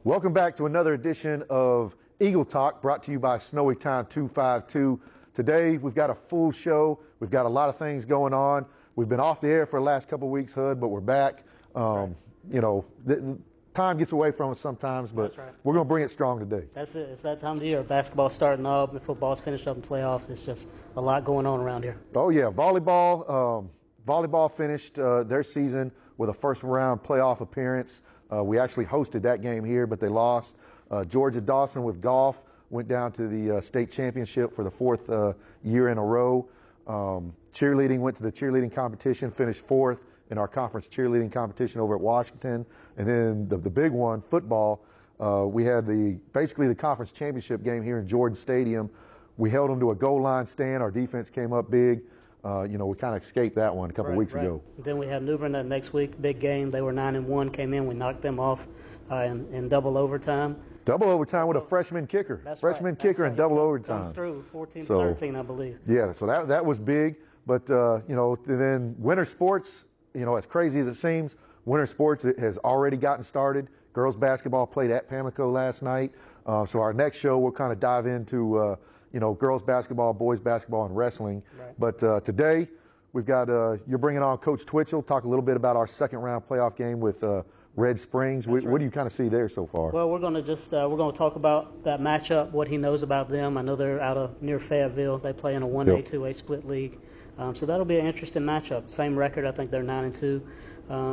Welcome back to another edition of Eagle Talk, brought to you by Snowy Time 252. Today, we've got a full show. We've got a lot of things going on. We've been off the air for the last couple of weeks, Hud, but we're back. Right. You know, time gets away from us sometimes, but right. We're going to bring it strong today. That's it. It's that time of the year. Basketball's starting up, and football's finished up in playoffs. It's just a lot going on around here. Oh, yeah. Volleyball finished their season with a first-round playoff appearance. We actually hosted that game here, but they lost. Georgia Dawson with golf went down to the state championship for the fourth year in a row. Cheerleading went to the cheerleading competition, finished fourth in our conference cheerleading competition over at Washington. And then the big one, football, we had basically the conference championship game here in Jordan Stadium. We held them to a goal line stand. Our defense came up big. We kind of escaped that one a couple weeks ago. Then we had New Bern that next week, big game. They were 9-1, came in. We knocked them off in double overtime. Double overtime with a freshman kicker. Freshman kicker in double overtime. Comes through, 14-13, I believe. Yeah, so that was big. But, then winter sports, as crazy as it seems, winter sports has already gotten started. Girls basketball played at Pamlico last night. So our next show, we'll kind of dive into girls basketball, boys basketball, and wrestling. Right. But today, we've got you're bringing on Coach Twichell. Talk a little bit about our second-round playoff game with Red Springs. What do you kind of see there so far? Well, we're going to talk about that matchup, what he knows about them. I know they're out of near Fayetteville. They play in a 1A, 2A split league. So that'll be an interesting matchup. Same record. I think they're 9-2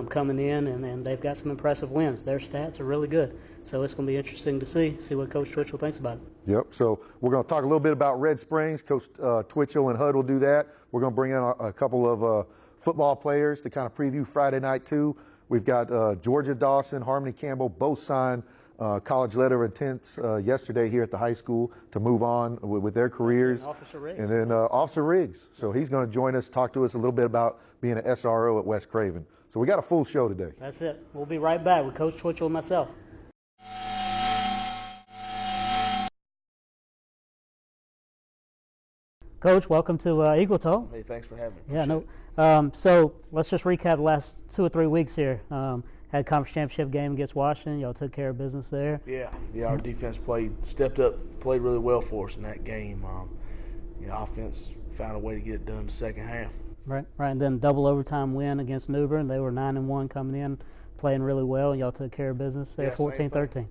coming in, and they've got some impressive wins. Their stats are really good. So it's going to be interesting to see what Coach Twichell thinks about it. Yep. So we're going to talk a little bit about Red Springs. Coach Twichell and Hud will do that. We're going to bring in a couple of football players to kind of preview Friday night too. We've got Georgia Dawson, Harmony Campbell, both signed college letter of intents yesterday here at the high school to move on with their careers. Officer Riggs. And then Officer Riggs. So he's going to join us, talk to us a little bit about being an SRO at West Craven. So we got a full show today. That's it. We'll be right back with Coach Twichell and myself. Coach, welcome to Eagle Talk. Hey, thanks for having me. Yeah, no. So let's just recap the last 2 or 3 weeks here. Had a conference championship game against Washington. Y'all took care of business there. Yeah. Our defense stepped up, played really well for us in that game. Offense found a way to get it done in the second half. Right. And then double overtime win against New Bern. They were 9-1 coming in, playing really well, and y'all took care of business there, 14-13.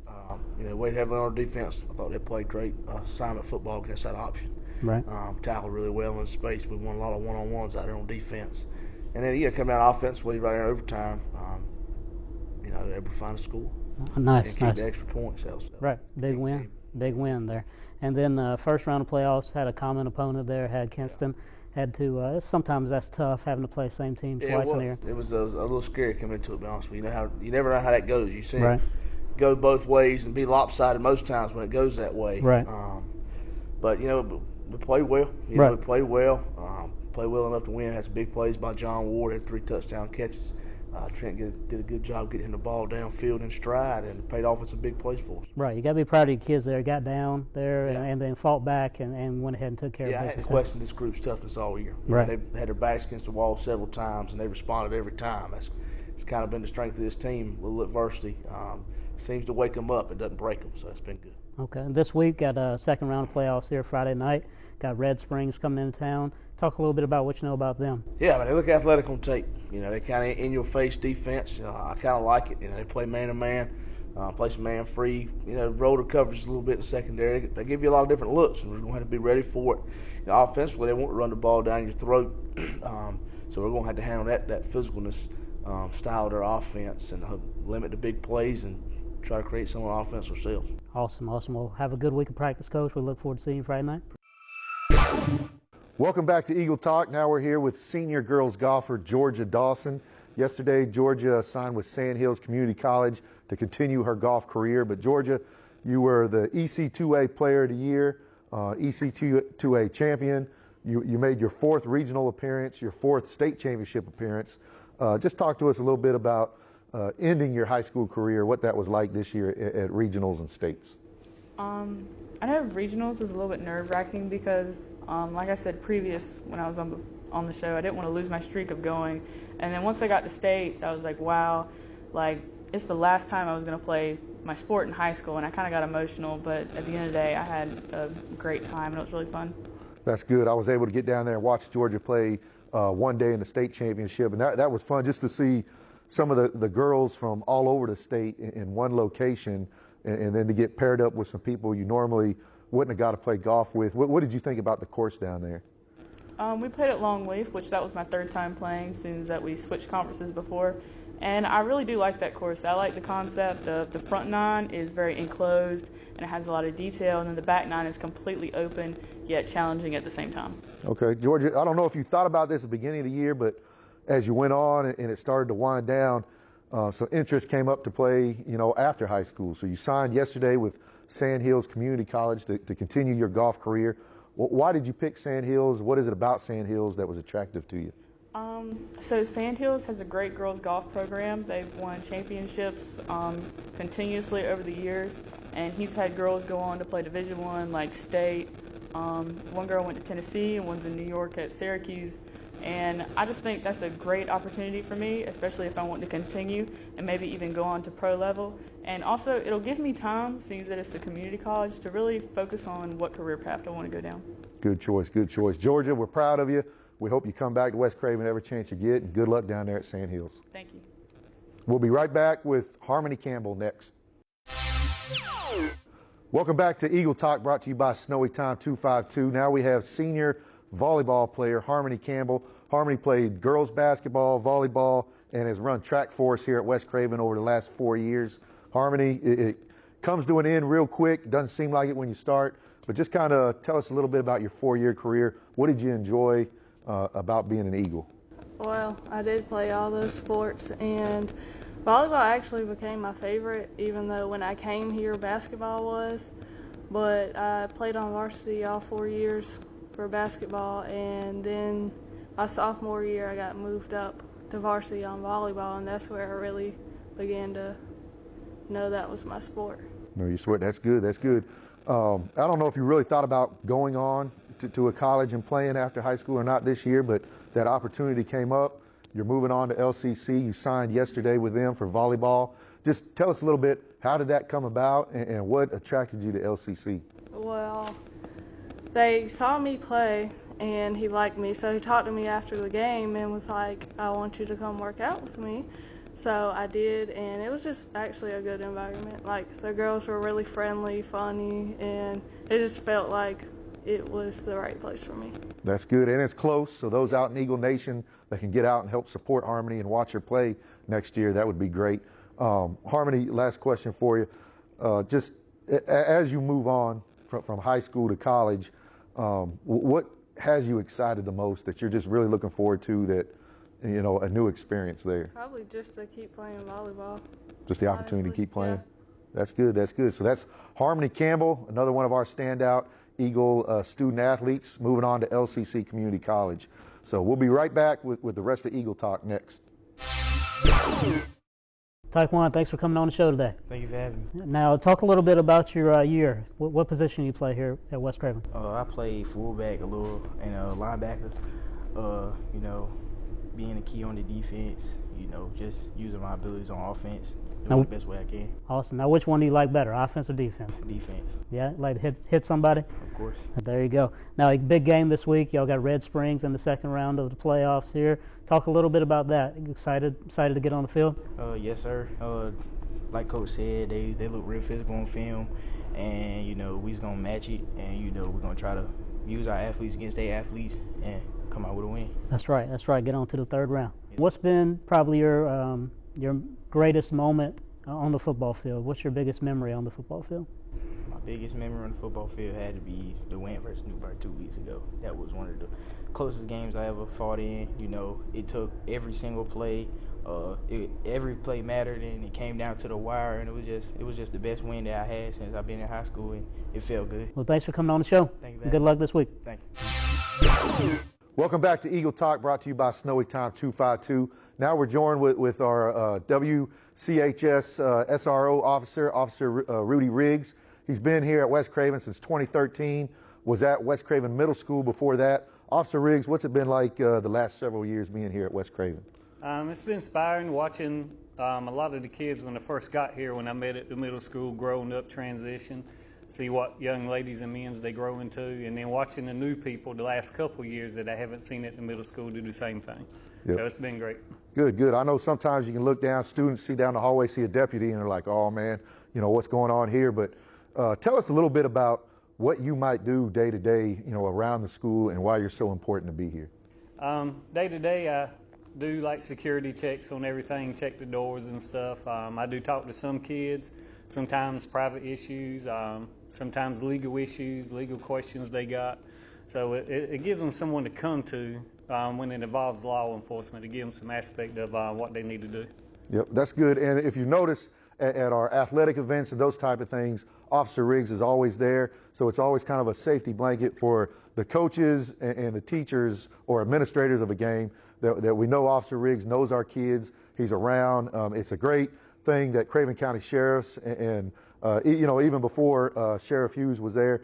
Weighed heavily on our defense. I thought they played great assignment football against that option. Right. Tackled really well in space. We won a lot of one-on-ones out there on defense. And then, coming out offensively right in overtime, they were able to find a score. Nice. And keep the extra points. Right. Big win there. And then first round of playoffs, had a common opponent there, had Kinston. Had to, sometimes that's tough, having to play the same team twice in a year. It was a little scary coming into it, to be honest with you. You never know how that goes. You see right. it go both ways and be lopsided most times when it goes that way. Right. But, we played well. We played well. Played well enough to win. Had some big plays by John Ward, had 3 touchdown catches. Trent did a good job getting the ball downfield in stride and paid off with some big plays for us. Right. You got to be proud of your kids there. Got down there and then fought back and went ahead and took care of business. I had questioned this group's toughness all year. They had their backs against the wall several times, and they responded every time. It's kind of been the strength of this team. A little adversity seems to wake them up. It doesn't break them, so that's been good. Okay. And this week, got a second round of playoffs here Friday night. Got Red Springs coming into town. Talk a little bit about what you know about them. Yeah, they look athletic on tape. They kind of in-your-face defense. I kind of like it. They play man-to-man, play some man-free. Roll the coverage a little bit in the secondary. They give you a lot of different looks, and we're going to have to be ready for it. Offensively, they won't run the ball down your throat, so we're going to have to handle that physicalness style of their offense and limit the big plays and try to create some of our offense ourselves. Awesome. Well, have a good week of practice, Coach. We look forward to seeing you Friday night. Welcome back to Eagle Talk. Now we're here with senior girls golfer Georgia Dawson. Yesterday, Georgia signed with Sand Hills Community College to continue her golf career. But Georgia, you were the EC2A Player of the Year, EC2A champion. You made your 4th regional appearance, your 4th state championship appearance. Just talk to us a little bit about ending your high school career, what that was like this year at regionals and states. I know regionals is a little bit nerve-wracking because, like I said when I was on the show, I didn't want to lose my streak of going. And then once I got to states, I was like, wow, like it's the last time I was going to play my sport in high school, and I kind of got emotional. But at the end of the day, I had a great time, and it was really fun. That's good. I was able to get down there and watch Georgia play one day in the state championship, and that was fun just to see some of the girls from all over the state in one location, and then to get paired up with some people you normally wouldn't have got to play golf with. What did you think about the course down there? We played at Longleaf, which that was my third time playing since that we switched conferences before. And I really do like that course. I like the concept of the front nine is very enclosed and it has a lot of detail, and then the back nine is completely open yet challenging at the same time. Okay, Georgia, I don't know if you thought about this at the beginning of the year, but as you went on and it started to wind down, some interest came up to play, after high school. So you signed yesterday with Sand Hills Community College to continue your golf career. Why did you pick Sand Hills? What is it about Sand Hills that was attractive to you? So Sand Hills has a great girls golf program. They've won championships continuously over the years, and he's had girls go on to play Division I, like state. One girl went to Tennessee and one's in New York at Syracuse. And I just think that's a great opportunity for me, especially if I want to continue and maybe even go on to pro level. And also, it'll give me time, seeing that it's a community college, to really focus on what career path I want to go down. Good choice, good choice. Georgia, we're proud of you. We hope you come back to West Craven every chance you get, and good luck down there at Sand Hills. Thank you. We'll be right back with Harmony Campbell next. Welcome back to Eagle Talk, brought to you by Snowy Time 252. Now we have senior volleyball player Harmony Campbell. Harmony played girls basketball, volleyball, and has run track for us here at West Craven over the last 4 years. Harmony, it comes to an end real quick. Doesn't seem like it when you start, but just kind of tell us a little bit about your 4-year career. What did you enjoy about being an Eagle? Well, I did play all those sports, and volleyball actually became my favorite, even though when I came here, basketball was. But I played on varsity all 4 years for basketball, and then my sophomore year, I got moved up to varsity on volleyball, and that's where I really began to know that was my sport. No, you swear, that's good, that's good. I don't know if you really thought about going on to a college and playing after high school or not this year, but that opportunity came up. You're moving on to LCC. You signed yesterday with them for volleyball. Just tell us a little bit, how did that come about, and what attracted you to LCC? Well, they saw me play, and he liked me, so he talked to me after the game and was like, I want you to come work out with me. So I did, and it was just actually a good environment. Like, the girls were really friendly, funny, and it just felt like it was the right place for me. That's good, and it's close, so those out in Eagle Nation that can get out and help support Harmony and watch her play next year, that would be great. Harmony, last question for you. Just as you move on from high school to college, what has you excited the most that you're just really looking forward to, that, a new experience there? Probably just to keep playing volleyball. Just the opportunity to keep playing? Yeah. That's good, that's good. So that's Harmony Campbell, another one of our standout Eagle student athletes, moving on to LCC Community College. So we'll be right back with the rest of Eagle Talk next. Taekwon, thanks for coming on the show today. Thank you for having me. Now, talk a little bit about your year. What position you play here at West Craven? I play fullback a little and linebacker. Being a key on the defense, just using my abilities on offense, doing the best way I can. Awesome. Now, which one do you like better, offense or defense? Defense. Yeah, like to hit somebody? Of course. There you go. Now, a big game this week. Y'all got Red Springs in the second round of the playoffs here. Talk a little bit about that. You excited to get on the field? Yes, sir. Like Coach said, they look real physical on film, and we just gonna match it, and we're gonna try to use our athletes against their athletes and come out with a win. That's right. Get on to the third round. Yeah. What's been probably your greatest moment on the football field? What's your biggest memory on the football field? My biggest memory on the football field had to be the win versus Newburgh 2 weeks ago. That was one of the closest games I ever fought in. It took every single play. Every play mattered, and it came down to the wire, and it was just the best win that I had since I've been in high school, and it felt good. Well, thanks for coming on the show. Thank you. Good luck this week. Thank you. Welcome back to Eagle Talk, brought to you by Snowy Time 252. Now we're joined with our WCHS SRO officer, Officer Rudy Riggs. He's been here at West Craven since 2013, was at West Craven Middle School before that. Officer Riggs, what's it been like the last several years being here at West Craven? It's been inspiring watching a lot of the kids when I first got here, when I met at the middle school, growing up, transition, see what young ladies and men they grow into, and then watching the new people the last couple of years that I haven't seen at the middle school do the same thing. Yep. So it's been great. Good, good. I know sometimes you can look down, students see down the hallway, see a deputy, and they're like, oh man, you know, what's going on here? But tell us a little bit about what you might do day to day, you know, around the school and why you're so important to be here. Day to day, I do like security checks on everything, check the doors and stuff. I do talk to some kids, sometimes private issues, sometimes legal issues, legal questions they got. So it gives them someone to come to when it involves law enforcement, to give them some aspect of what they need to do. Yep, that's good. And if you notice at our athletic events and those type of things, Officer Riggs is always there. So it's always kind of a safety blanket for the coaches and the teachers or administrators of a game that we know Officer Riggs knows our kids. He's around. It's a great thing that Craven County Sheriffs and you know, even before Sheriff Hughes was there,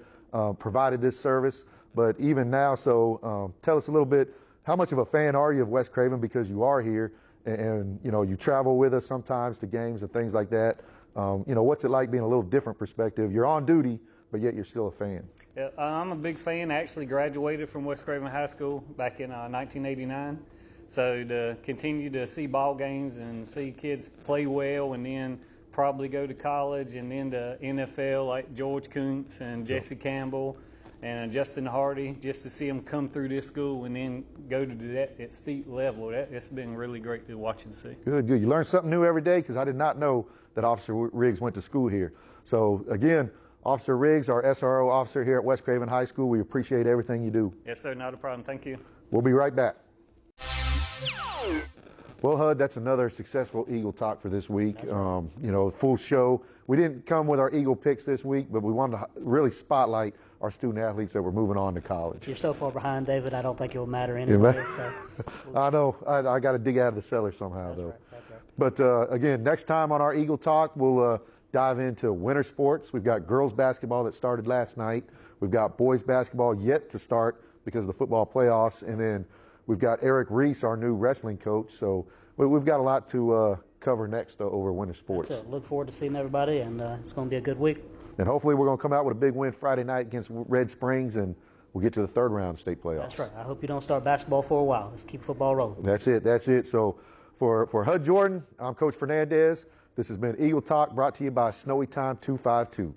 provided this service. But even now, so tell us a little bit, how much of a fan are you of West Craven, because you are here and you know, you travel with us sometimes to games and things like that. You know, what's it like being a little different perspective? You're on duty, but yet you're still a fan. Yeah, I'm a big fan. I actually graduated from West Craven High School back in 1989. So to continue to see ball games and see kids play well and then probably go to college and then to NFL like George Kuntz and Jesse Campbell and Justin Hardy, just to see them come through this school and then go to that steep level, it's been really great to watch and see. Good, good. You learn something new every day, because I did not know that Officer Riggs went to school here. So again, Officer Riggs, our SRO officer here at West Craven High School, we appreciate everything you do. Yes, sir, not a problem. Thank you. We'll be right back. Well, HUD, that's another successful Eagle Talk for this week. Right. You know, full show. We didn't come with our Eagle picks this week, but we wanted to really spotlight our student athletes that were moving on to college. You're so far behind, David, I don't think it will matter anyway. So. I know. I got to dig out of the cellar somehow, That's though. Right. That's right. But again, next time on our Eagle Talk, we'll dive into winter sports. We've got girls basketball that started last night. We've got boys basketball yet to start because of the football playoffs. And then we've got Eric Reese, our new wrestling coach. So we've got a lot to cover next over winter sports. That's it. Look forward to seeing everybody, and it's going to be a good week. And hopefully we're going to come out with a big win Friday night against Red Springs, and we'll get to the third round of state playoffs. That's right. I hope you don't start basketball for a while. Let's keep football rolling. That's it. That's it. So for HUD Jordan, I'm Coach Fernandez. This has been Eagle Talk, brought to you by Snowy Time 252.